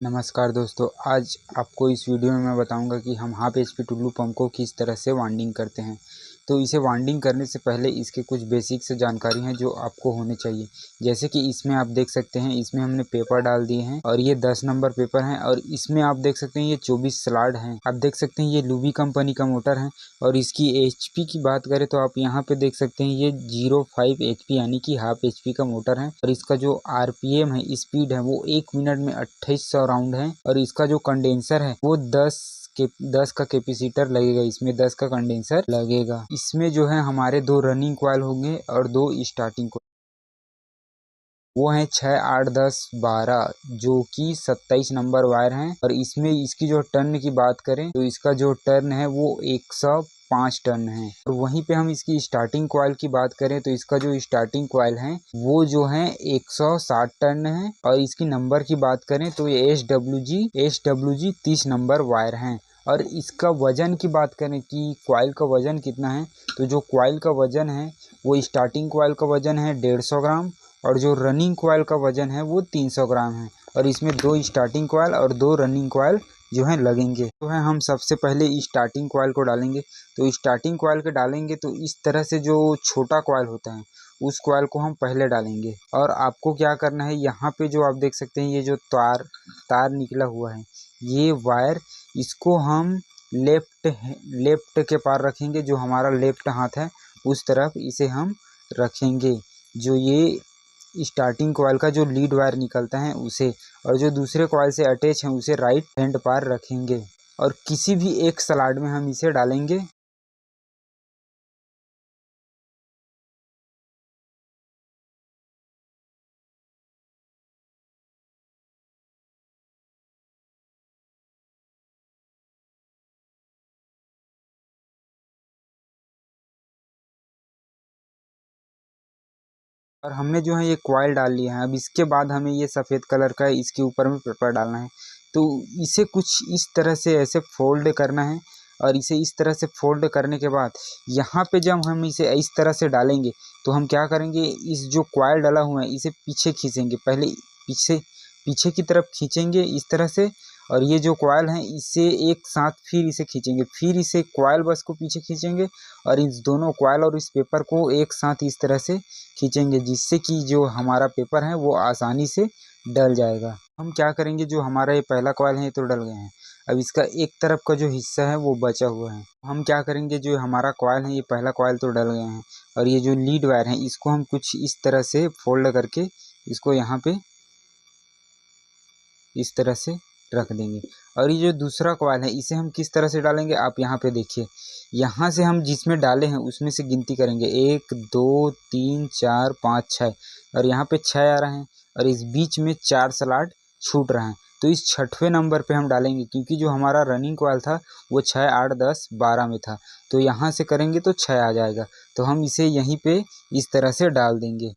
नमस्कार दोस्तों, आज आपको इस वीडियो में मैं बताऊंगा कि हम हाफ एचपी टुल्लू पंप को किस तरह से वाइंडिंग करते हैं। तो इसे वाइंडिंग करने से पहले इसके कुछ बेसिक से जानकारी हैं जो आपको होने चाहिए। जैसे कि इसमें आप देख सकते हैं, इसमें हमने पेपर डाल दिए हैं और ये 10 नंबर पेपर हैं और इसमें आप देख सकते हैं ये 24 स्लॉट हैं। आप देख सकते हैं ये लुबी कंपनी का मोटर है और इसकी एचपी की बात करें तो आप यहाँ पे देख सकते हैं ये 05 एचपी यानी कि हाफ एचपी का मोटर है और इसका जो आरपीएम है, स्पीड है, वो 1 मिनट में 2800 राउंड है और इसका जो कंडेंसर है वो 10 का कैपेसिटर लगेगा। इसमें 10 का कंडेंसर लगेगा। इसमें जो है हमारे 2 रनिंग कॉइल होंगे और 2 स्टार्टिंग कॉइल। वो हैं 6, 8, 10, 12 जो कि 27 नंबर वायर हैं और इसमें इसकी जो टर्न की बात करें तो इसका जो टर्न है वो 105 टर्न है। और वहीं पे हम इसकी स्टार्टिंग कॉइल की बात करें तो इसका जो स्टार्टिंग कॉइल है वो जो है 160 टर्न है और इसकी नंबर की बात करें तो ये S W G 30 number wire हैं। और इसका वजन की बात करें कि कॉइल का वजन कितना है, तो जो कॉइल का वजन है वो स्टार्टिंग कॉइल का वजन है 150 ग्राम और जो रनिंग कॉइल का वजन है वो 300 ग्राम है। और इसमें 2 स्टार्टिंग कॉइल और 2 रनिंग कॉइल जो है लगेंगे। तो है हम सबसे पहले स्टार्टिंग कॉइल को डालेंगे। तो स्टार्टिंग कॉइल के डालेंगे तो इस तरह से जो छोटा कॉइल होता है उस कॉइल को हम पहले डालेंगे। और आपको क्या करना है, यहाँ पे जो आप देख सकते हैं ये जो तार निकला हुआ है, ये वायर, इसको हम लेफ्ट के पार रखेंगे। जो हमारा लेफ्ट हाथ है उस तरफ इसे हम रखेंगे। जो ये स्टार्टिंग कॉइल का जो लीड वायर निकलता है उसे, और जो दूसरे कॉइल से अटैच है उसे राइट हैंड पार रखेंगे और किसी भी एक स्लॉट में हम इसे डालेंगे। और हमने जो है ये कॉइल डाल लिया है। अब इसके बाद हमें ये सफ़ेद कलर का इसके ऊपर में पेपर डालना है। तो इसे कुछ इस तरह से ऐसे फोल्ड करना है और इसे इस तरह से फोल्ड करने के बाद यहाँ पे जब हम इसे इस तरह से डालेंगे तो हम क्या करेंगे, इस जो कॉइल डाला हुआ है इसे पीछे खींचेंगे। पहले पीछे पीछे की तरफ खींचेंगे इस तरह से और ये जो कॉइल है इसे एक साथ फिर इसे खींचेंगे, फिर इसे कॉइल बस को पीछे खींचेंगे और इस दोनों कॉइल और इस पेपर को एक साथ इस तरह से खींचेंगे, जिससे कि जो हमारा पेपर है वो आसानी से डल जाएगा। हम क्या करेंगे, जो हमारा ये पहला कॉइल है ये तो डल गए हैं, अब इसका एक तरफ का जो हिस्सा है वो बचा हुआ है। हम क्या करेंगे, जो हमारा कॉइल है ये पहला कॉइल तो डल गए हैं और ये जो लीड वायर है इसको हम कुछ इस तरह से फोल्ड करके इसको यहाँ पे इस तरह से रख देंगे। और ये जो दूसरा कॉइल है इसे हम किस तरह से डालेंगे, आप यहाँ पे देखिए। यहाँ से हम जिसमें डाले हैं उसमें से गिनती करेंगे 1, 2, 3, 4, 5, 6 और यहाँ पे 6 आ रहे हैं और इस बीच में 4 स्लॉट छूट रहे हैं। तो इस 6वें नंबर पे हम डालेंगे, क्योंकि जो हमारा रनिंग कॉइल था वो 6, 8, 10, 12 में था। तो यहाँ से करेंगे तो 6 आ जाएगा। तो हम इसे यहीं पे इस तरह से डाल देंगे।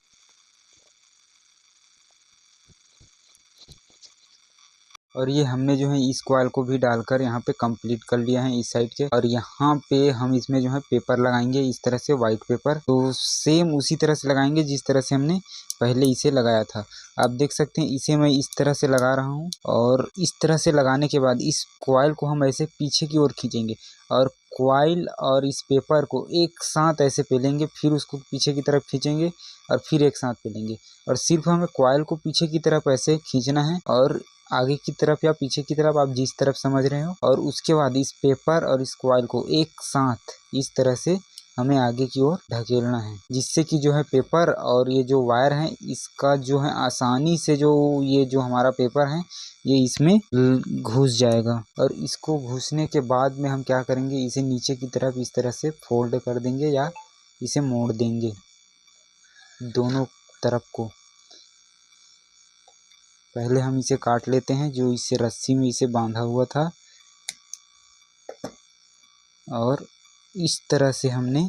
और ये हमने जो है इस कॉइल को भी डालकर यहाँ पे कंप्लीट कर लिया है इस साइड के। और यहाँ पे हम इसमें जो है पेपर लगाएंगे इस तरह से, वाइट पेपर। तो सेम उसी तरह से लगाएंगे जिस तरह से हमने पहले इसे लगाया था। आप देख सकते हैं इसे मैं इस तरह से लगा रहा हूँ और इस तरह से लगाने के बाद इस कॉइल को हम ऐसे पीछे की ओर खींचेंगे और कॉइल और इस पेपर को एक साथ ऐसे पेलेंगे, फिर उसको पीछे की तरफ खींचेंगे और फिर एक साथ पेलेंगे। और सिर्फ हमें कॉइल को पीछे की तरफ ऐसे खींचना है और आगे की तरफ या पीछे की तरफ, आप जिस तरफ समझ रहे हो। और उसके बाद इस पेपर और इस कॉइल को एक साथ इस तरह से हमें आगे की ओर ढकेलना है, जिससे कि जो है पेपर और ये जो वायर है इसका जो है आसानी से जो ये जो हमारा पेपर है ये इसमें घुस जाएगा। और इसको घुसने के बाद में हम क्या करेंगे, इसे नीचे की तरफ इस तरह से फोल्ड कर देंगे या इसे मोड़ देंगे दोनों तरफ को। पहले हम इसे काट लेते हैं जो इसे रस्सी में इसे बांधा हुआ था और इस तरह से हमने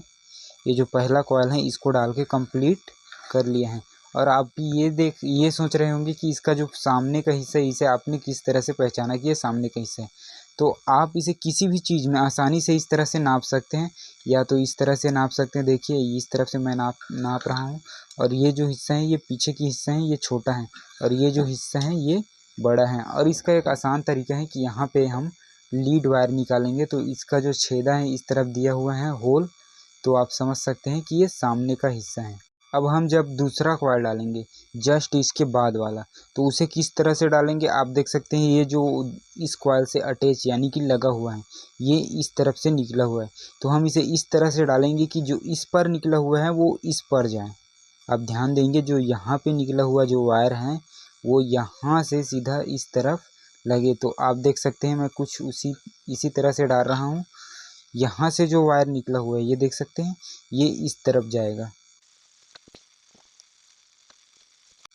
ये जो पहला कॉइल है इसको डाल के कंप्लीट कर लिया है। और आप ये सोच रहे होंगे कि इसका जो सामने का हिस्सा है इसे आपने किस तरह से पहचाना कि ये सामने का हिस्सा है। तो आप इसे किसी भी चीज़ में आसानी से इस तरह से नाप सकते हैं, या तो इस तरह से नाप सकते हैं। देखिए इस तरफ से मैं नाप रहा हूँ और ये जो हिस्सा है ये पीछे की हिस्सा है ये छोटा है और ये जो हिस्सा है ये बड़ा है। और इसका एक आसान तरीका है कि यहाँ पे हम लीड वायर निकालेंगे तो इसका जो छेदा है इस तरफ दिया हुआ है होल, तो आप समझ सकते हैं कि ये सामने का हिस्सा है। अब हम जब दूसरा कॉइल डालेंगे जस्ट इसके बाद वाला, तो उसे किस तरह से डालेंगे आप देख सकते हैं। ये जो इस कॉइल से अटैच यानी कि लगा हुआ है, ये इस तरफ से निकला हुआ है, तो हम इसे इस तरह से डालेंगे कि जो इस पर निकला हुआ है वो इस पर जाए। आप ध्यान देंगे जो यहाँ पे निकला हुआ जो वायर है वो यहाँ से सीधा इस तरफ लगे। तो आप देख सकते हैं मैं कुछ इसी तरह से डाल रहा हूँ। यहाँ से जो वायर निकला हुआ है ये देख सकते हैं, ये इस तरफ जाएगा।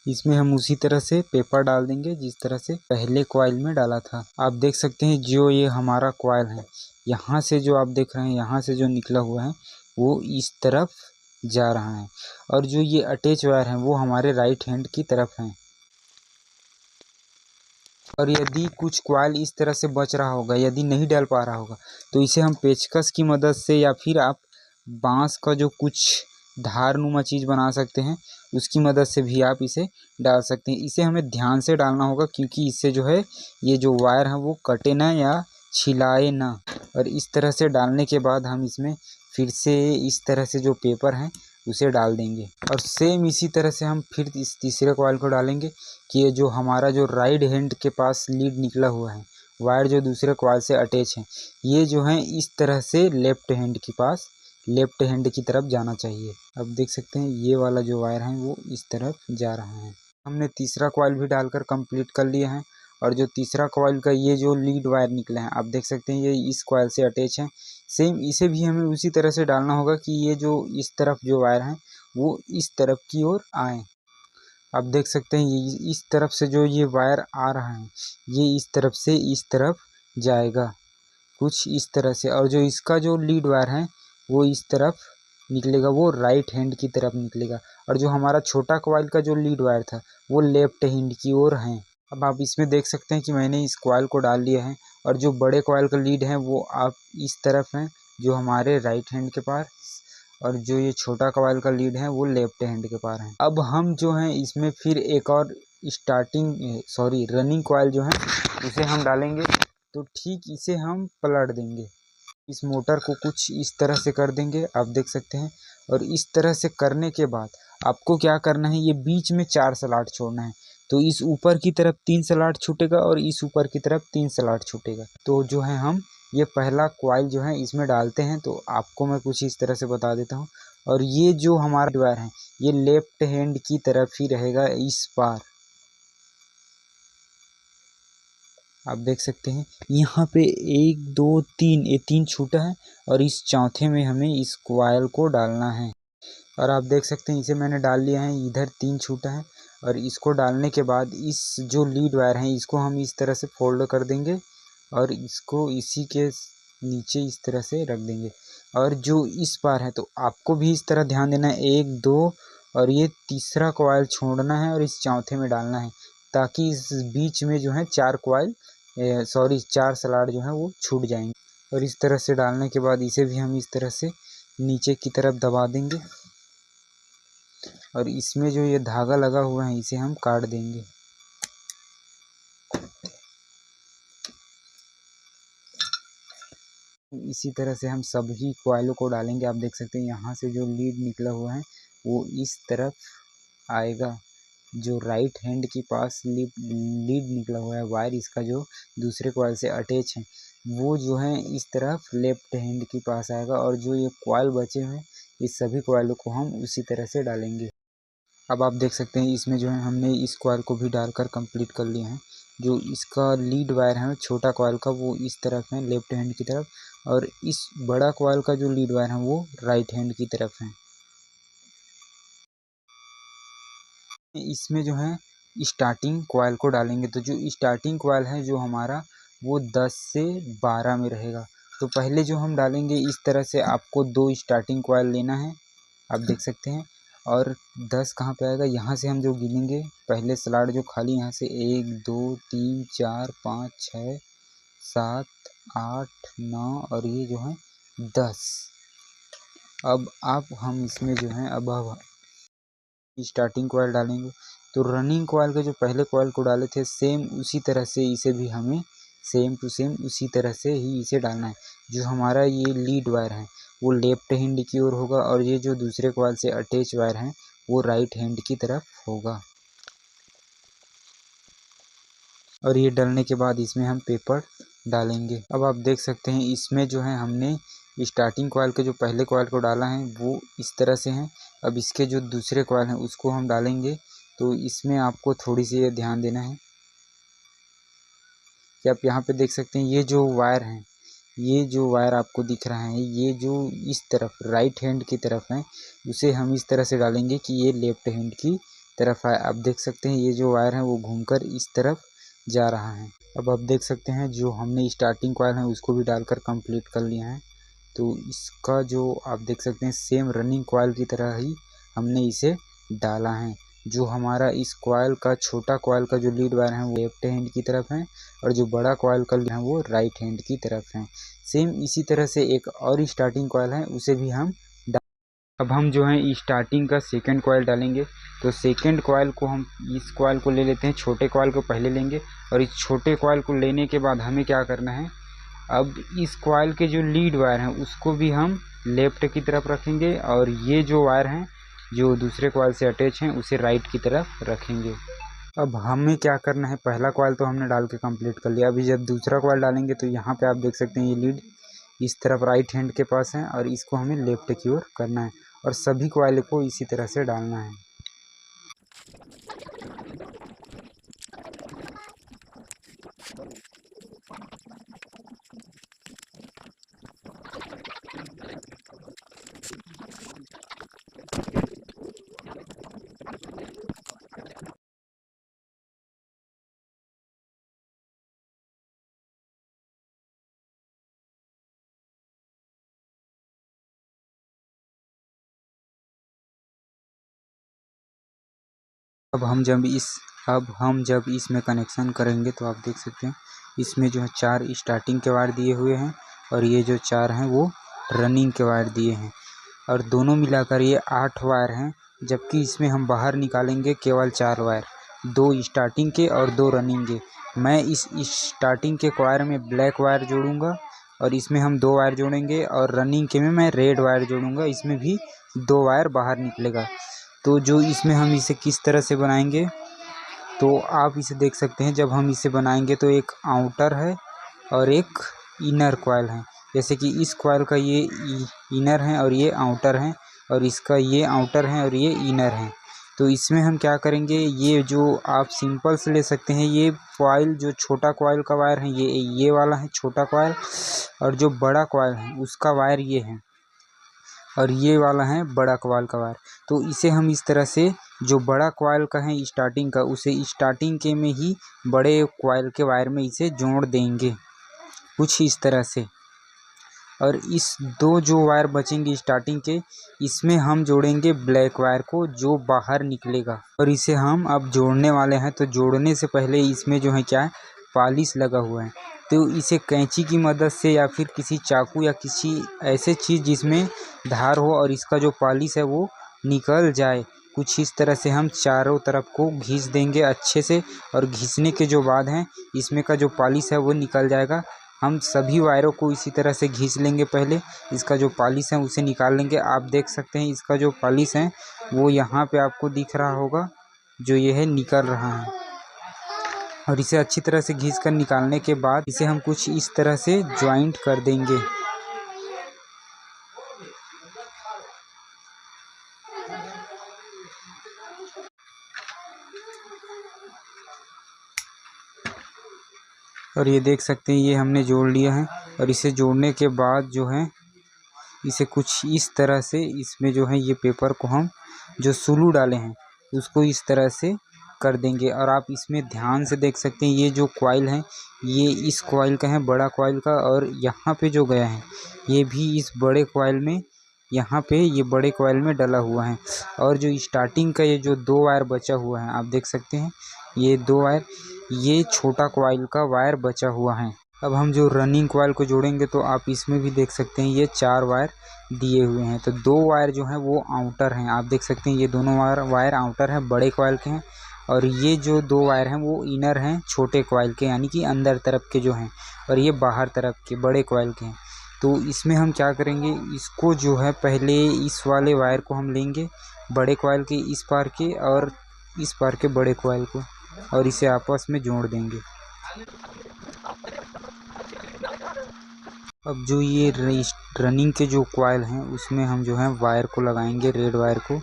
इसमें हम उसी तरह से पेपर डाल देंगे जिस तरह से पहले कॉइल में डाला था। आप देख सकते हैं जो ये हमारा कॉइल है, यहाँ से जो आप देख रहे हैं यहाँ से जो निकला हुआ है वो इस तरफ जा रहा है, और जो ये अटैच वायर है वो हमारे राइट हैंड की तरफ है। और यदि कुछ कॉइल इस तरह से बच रहा होगा, यदि नहीं डाल पा रहा होगा, तो इसे हम पेचकस की मदद से या फिर आप बांस का जो कुछ धारनुमा चीज़ बना सकते हैं उसकी मदद से भी आप इसे डाल सकते हैं। इसे हमें ध्यान से डालना होगा क्योंकि इससे जो है ये जो वायर है वो कटे ना या छिलाए ना। और इस तरह से डालने के बाद हम इसमें फिर से इस तरह से जो पेपर है उसे डाल देंगे, और सेम इसी तरह से हम फिर इस तीसरे कॉइल को डालेंगे कि ये जो हमारा जो राइट हैंड के पास लीड निकला हुआ है, वायर जो दूसरे कॉइल से अटैच है, ये जो है इस तरह से लेफ्ट हैंड के पास, लेफ्ट हैंड की तरफ जाना चाहिए। अब देख सकते हैं ये वाला जो वायर है वो इस तरफ जा रहा है। हमने तीसरा कॉइल भी डालकर कंप्लीट कर लिया है, और जो तीसरा कॉइल का ये जो लीड वायर निकला है आप देख सकते हैं ये इस कॉइल से अटैच है। सेम इसे भी हमें उसी तरह से डालना होगा कि ये जो इस तरफ जो वायर है वो इस तरफ की ओर आए। आप देख सकते हैं ये इस तरफ से जो ये वायर आ रहा है ये इस तरफ से इस तरफ जाएगा कुछ इस तरह से, और जो इसका जो लीड वायर है वो इस तरफ निकलेगा, वो राइट हैंड की तरफ निकलेगा। और जो हमारा छोटा कॉइल का जो लीड वायर था वो लेफ्ट हैंड की ओर है। अब आप इसमें देख सकते हैं कि मैंने इस कॉइल को डाल लिया है, और जो बड़े कॉइल का लीड है वो आप इस तरफ है जो हमारे राइट हैंड के पास, और जो ये छोटा कॉइल का लीड है वो लेफ्ट हैंड के पास है। अब हम जो है इसमें फिर एक और रनिंग कॉइल जो है उसे हम डालेंगे, तो ठीक इसे हम पलट देंगे। इस मोटर को कुछ इस तरह से कर देंगे आप देख सकते हैं, और इस तरह से करने के बाद आपको क्या करना है, ये बीच में 4 स्लॉट छोड़ना है। तो इस ऊपर की तरफ 3 स्लॉट छूटेगा और इस ऊपर की तरफ 3 स्लॉट छूटेगा। तो जो है हम ये पहला कॉइल जो है इसमें डालते हैं, तो आपको मैं कुछ इस तरह से बता देता हूँ। और ये जो हमारा वायर है ये लेफ्ट हैंड की तरफ ही रहेगा इस बार। आप देख सकते हैं यहाँ पे 1 2 3 ये 3 छूटा है, और इस चौथे में हमें इस कॉइल को डालना है। और आप देख सकते हैं इसे मैंने डाल लिया है, इधर 3 छूटा है, और इसको डालने के बाद इस जो लीड वायर है इसको हम इस तरह से फोल्ड कर देंगे और इसको इसी के नीचे इस तरह से रख देंगे। और जो इस बार है तो आपको भी इस तरह ध्यान देना है, 1 2 और ये तीसरा कॉइल छोड़ना है और इस चौथे में डालना है, ताकि इस बीच में जो है 4 स्लॉट जो है वो छूट जाएंगे। और इस तरह से डालने के बाद इसे भी हम इस तरह से नीचे की तरफ दबा देंगे, और इसमें जो ये धागा लगा हुआ है इसे हम काट देंगे। इसी तरह से हम सभी कॉइलों को डालेंगे। आप देख सकते हैं यहाँ से जो लीड निकला हुआ है वो इस तरफ आएगा, जो राइट हैंड के पास लीड निकला हुआ है वायर इसका जो दूसरे कॉइल से अटैच है वो जो है इस तरफ लेफ्ट हैंड के पास आएगा, और जो ये कॉइल बचे हुए हैं इस सभी कॉइलों को हम उसी तरह से डालेंगे। अब आप देख सकते हैं इसमें जो है हमने इस कॉइल को भी डालकर कंप्लीट कर लिया है। जो इसका लीड वायर है छोटा कॉइल का वो इस तरफ है लेफ्ट हैंड की तरफ, और इस बड़ा कॉइल का जो लीड वायर है वो राइट हैंड की तरफ है। इसमें जो है स्टार्टिंग कॉइल को डालेंगे, तो जो स्टार्टिंग कॉइल है जो हमारा वो 10 से 12 में रहेगा। तो पहले जो हम डालेंगे इस तरह से आपको 2 स्टार्टिंग कॉइल लेना है, आप देख सकते हैं। और 10 कहाँ पे आएगा, यहाँ से हम जो गिनेंगे पहले स्लॉट जो खाली यहाँ से 1 2 3 4 5 6 7 8 9 और ये जो है 10। अब आप हम इसमें जो है अब स्टार्टिंग कॉइल डालेंगे, तो रनिंग कॉइल के जो पहले कॉइल को डाले थे सेम उसी तरह से इसे भी हमें सेम टू सेम उसी तरह से ही इसे डालना है। जो हमारा ये लीड वायर है वो लेफ्ट हैंड की ओर होगा और ये जो दूसरे कॉइल से अटैच वायर है वो राइट हैंड की तरफ होगा। और ये डालने के बाद इसमें हम पेपर डालेंगे। अब आप देख सकते हैं इसमें जो है हमने स्टार्टिंग कॉइल के जो पहले कॉइल को डाला है वो इस तरह से है। अब इसके जो दूसरे कॉइल हैं उसको हम डालेंगे, तो इसमें आपको थोड़ी सी ये ध्यान देना है कि आप यहाँ पे देख सकते हैं ये जो वायर है, ये जो वायर आपको दिख रहा है ये जो इस तरफ राइट हैंड की तरफ है उसे हम इस तरह से डालेंगे कि ये लेफ्ट हैंड की तरफ आए। आप देख सकते हैं ये जो वायर है वो घूमकर इस तरफ जा रहा है। अब आप देख सकते हैं जो हमने स्टार्टिंग कॉइल है उसको भी डालकर कंप्लीट कर लिया है। तो इसका जो आप देख सकते हैं सेम रनिंग कॉइल की तरह ही हमने इसे डाला है। जो हमारा इस कॉइल का छोटा कॉइल का जो लीड वायर है वो लेफ्ट हैंड की तरफ है और जो बड़ा कॉइल का लीड है वो राइट हैंड की तरफ है। सेम इसी तरह से एक और स्टार्टिंग कॉइल है उसे भी हम अब हम जो है स्टार्टिंग का सेकंड कॉइल डालेंगे। तो सेकंड कॉइल को हम इस कॉइल को ले लेते हैं, छोटे कॉइल को पहले लेंगे और इस छोटे कॉइल को लेने के बाद हमें क्या करना है, अब इस कॉइल के जो लीड वायर हैं उसको भी हम लेफ्ट की तरफ रखेंगे और ये जो वायर हैं जो दूसरे कॉइल से अटैच हैं उसे राइट की तरफ रखेंगे। अब हमें क्या करना है, पहला कॉइल तो हमने डाल के कंप्लीट कर लिया। अभी जब दूसरा कॉइल डालेंगे तो यहाँ पे आप देख सकते हैं ये लीड इस तरफ राइट हैंड के पास है और इसको हमें लेफ्ट की ओर करना है और सभी कॉइल को इसी तरह से डालना है। अब हम जब इसमें कनेक्शन करेंगे तो आप देख सकते हैं इसमें जो है 4 स्टार्टिंग के वायर दिए हुए हैं और ये जो 4 हैं वो रनिंग के वायर दिए हैं और दोनों मिलाकर ये 8 वायर हैं। जबकि इसमें हम बाहर निकालेंगे केवल 4 वायर, 2 स्टार्टिंग के और 2 रनिंग के। मैं इस स्टार्टिंग के वायर में ब्लैक वायर जोड़ूंगा और इसमें हम 2 वायर जोड़ेंगे और रनिंग के में मैं रेड वायर जोड़ूंगा, इसमें भी 2 वायर बाहर निकलेगा। तो जो इसमें हम इसे किस तरह से बनाएंगे तो आप इसे देख सकते हैं। जब हम इसे बनाएंगे तो एक आउटर है और एक इनर कॉइल है। जैसे कि इस कॉइल का ये इनर है और ये आउटर है और इसका ये आउटर है और ये इनर है। तो इसमें हम क्या करेंगे, ये जो आप सिंपल से ले सकते हैं, ये कॉइल जो छोटा कॉइल का वायर है ये वाला है छोटा कॉइल और जो बड़ा कॉइल है उसका वायर ये है और ये वाला है बड़ा कॉइल का वायर। तो इसे हम इस तरह से जो बड़ा कॉइल का है स्टार्टिंग का उसे स्टार्टिंग के में ही बड़े कॉइल के वायर में इसे जोड़ देंगे कुछ इस तरह से। और इस 2 जो वायर बचेंगे स्टार्टिंग के इसमें हम जोड़ेंगे ब्लैक वायर को जो बाहर निकलेगा और इसे हम अब जोड़ने वाले हैं। तो जोड़ने से पहले इसमें जो है क्या है, पॉलिश लगा हुआ है। तो इसे कैंची की मदद से या फिर किसी चाकू या किसी ऐसे चीज़ जिसमें धार हो और इसका जो पॉलिश है वो निकल जाए, कुछ इस तरह से हम चारों तरफ को घिस देंगे अच्छे से और घिसने के जो बाद हैं इसमें का जो पॉलिश है वो निकल जाएगा। हम सभी वायरों को इसी तरह से घिस लेंगे, पहले इसका जो पॉलिश है उसे निकाल लेंगे। आप देख सकते हैं इसका जो पॉलिश है वो यहाँ पे आपको दिख रहा होगा, जो ये है निकल रहा है। और इसे अच्छी तरह से घिस कर निकालने के बाद इसे हम कुछ इस तरह से ज्वाइंट कर देंगे। और ये देख सकते हैं ये हमने जोड़ लिया है और इसे जोड़ने के बाद जो है इसे कुछ इस तरह से इसमें जो है ये पेपर को हम जो सुलू डाले हैं उसको इस तरह से कर देंगे। और आप इसमें ध्यान से देख सकते हैं ये जो कॉइल है ये इस कॉइल का है बड़ा कॉइल का और यहाँ पे जो गया है ये भी इस बड़े कॉइल में, यहाँ पे ये बड़े कॉइल में डला हुआ है। और जो स्टार्टिंग का ये जो 2 वायर बचा हुआ है आप देख सकते हैं ये 2 वायर, ये छोटा कॉइल का वायर बचा हुआ है। अब हम जो रनिंग कॉइल को जोड़ेंगे तो आप इसमें भी देख सकते हैं ये 4 वायर दिए हुए हैं। तो 2 वायर जो हैं वो आउटर हैं, आप देख सकते हैं ये दोनों वायर आउटर हैं, बड़े कॉइल के हैं और ये जो 2 वायर हैं वो इनर हैं छोटे कॉइल के, यानी कि अंदर तरफ के जो हैं, और ये बाहर तरफ के बड़े कॉइल के हैं। तो इसमें हम क्या करेंगे, इसको जो है पहले इस वाले वायर को हम लेंगे बड़े कॉइल के इस पार के और इस पार के बड़े कॉइल को, और इसे आपस में जोड़ देंगे। अब जो ये रनिंग के जो कॉइल हैं उसमें हम जो है वायर को लगाएंगे, रेड वायर को,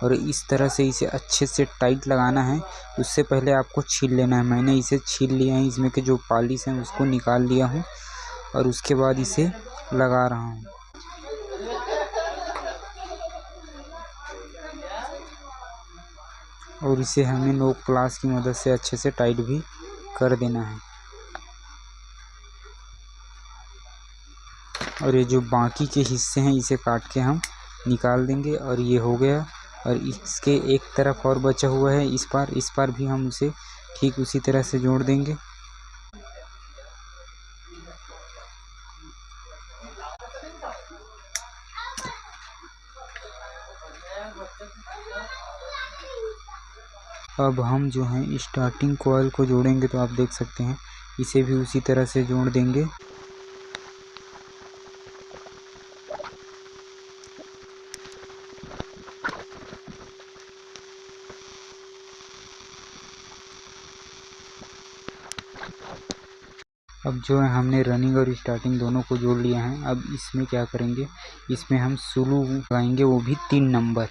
और इस तरह से इसे अच्छे से टाइट लगाना है। उससे पहले आपको छील लेना है। मैंने इसे छील लिया है, इसमें के जो पॉलिश हैं उसको निकाल लिया हूँ और उसके बाद इसे लगा रहा हूँ। और इसे हमें नोक प्लास की मदद से अच्छे से टाइट भी कर देना है। और ये जो बाकी के हिस्से हैं इसे काट के हम निकाल देंगे। और ये हो गया। और इसके एक तरफ और बचा हुआ है, इस पार भी हम उसे ठीक उसी तरह से जोड़ देंगे। अब हम जो है स्टार्टिंग कॉइल को जोड़ेंगे, तो आप देख सकते हैं इसे भी उसी तरह से जोड़ देंगे। अब जो है हमने रनिंग और स्टार्टिंग दोनों को जोड़ लिया है। अब इसमें क्या करेंगे, इसमें हम स्लू लगाएंगे, वो भी 3 नंबर।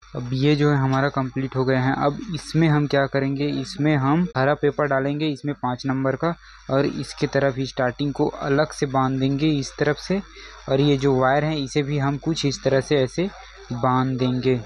अब ये जो है हमारा कंप्लीट हो गया है। अब इसमें हम क्या करेंगे, इसमें हम हरा पेपर डालेंगे, इसमें 5 नंबर का, और इसके तरफ स्टार्टिंग को अलग से बांध देंगे इस तरफ से। और ये जो वायर है इसे भी हम कुछ इस तरह से ऐसे बांध देंगे।